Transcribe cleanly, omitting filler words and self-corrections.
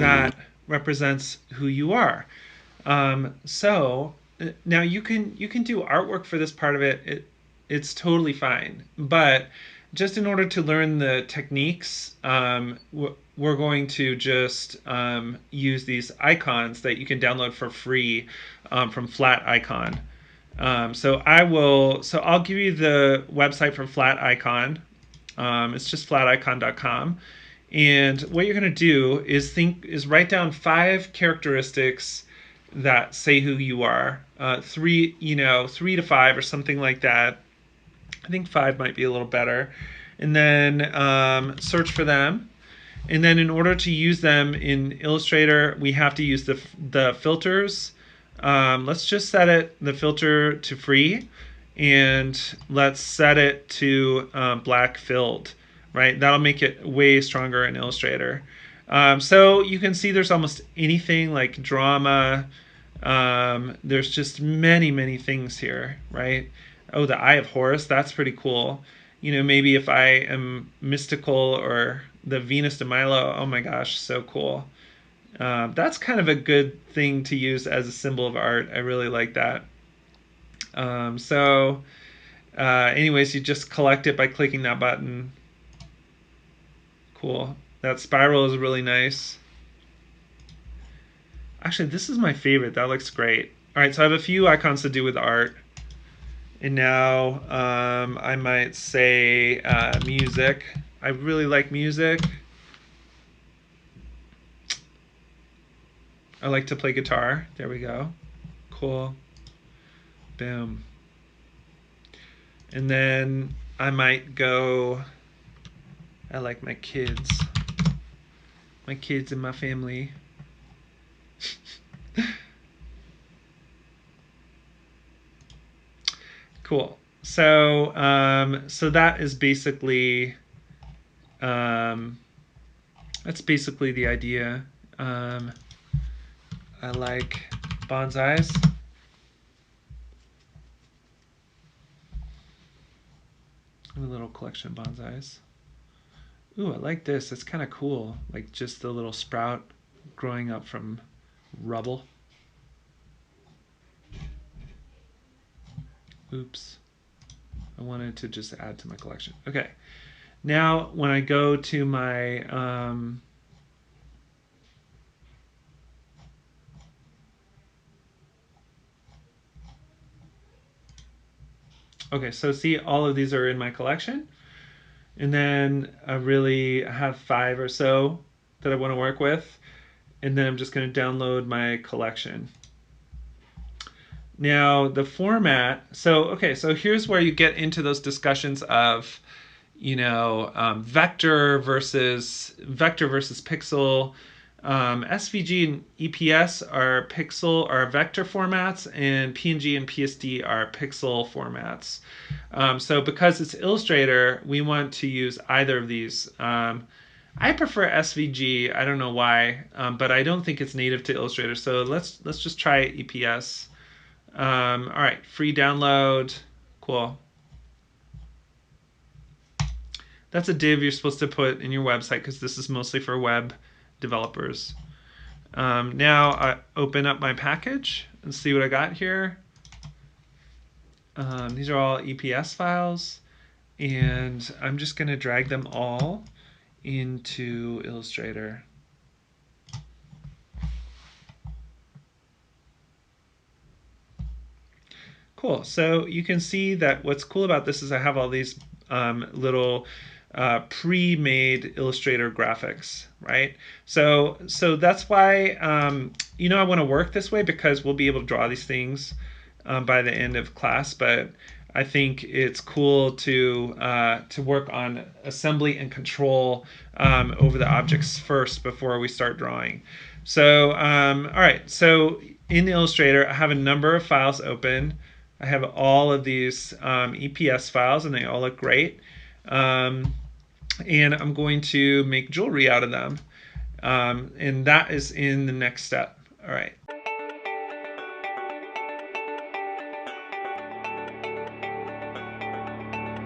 that represents who you are. So now you can do artwork for this part of it. It's totally fine. But just in order to learn the techniques, we're going to just use these icons that you can download for free from Flaticon. So I'll give you the website for Flaticon. It's just flaticon.com. And what you're going to do is write down 5 characteristics that say who you are. 3 to 5 or something like that. I think 5 might be a little better. And then search for them. And then in order to use them in Illustrator, we have to use the filters. Let's just set the filter to free, and let's set it to black filled, right? That'll make it way stronger in Illustrator. So you can see there's almost anything like drama. There's just many things here, right? Oh, the Eye of Horus, that's pretty cool. Maybe if I am mystical, or the Venus de Milo, oh my gosh, so cool. That's kind of a good thing to use as a symbol of art. I really like that. Anyways, you just collect it by clicking that button. Cool. That spiral is really nice. Actually, this is my favorite. That looks great. All right, so I have a few icons to do with art. And now I might say music. I really like music. I like to play guitar. There we go. Cool. Boom. And then I might go, I like my kids. My kids and my family. Cool. So that is basically that's basically the idea. I like bonsais. A little collection of bonsais. Ooh, I like this. It's kind of cool. Like just the little sprout growing up from rubble. Oops. I wanted to just add to my collection. Okay. Now, when I go to my okay, so see, all of these are in my collection. And then I really have 5 or so that I want to work with. And then I'm just going to download my collection. Now the format, so here's where you get into those discussions of, vector versus pixel. SVG and EPS are vector formats, and PNG and PSD are pixel formats. So because it's Illustrator, we want to use either of these. I prefer SVG. I don't know why, but I don't think it's native to Illustrator. So let's just try EPS. All right, free download. Cool. That's a div you're supposed to put in your website because this is mostly for web developers. Now I open up my package and see what I got here. These are all EPS files, and I'm just going to drag them all into Illustrator. Cool. So you can see that what's cool about this is I have all these little pre-made Illustrator graphics, right? So that's why I want to work this way, because we'll be able to draw these things by the end of class. But I think it's cool to work on assembly and control over the objects first before we start drawing. So all right. So in Illustrator, I have a number of files open. I have all of these EPS files, and they all look great. And I'm going to make jewelry out of them. And that is in the next step. All right.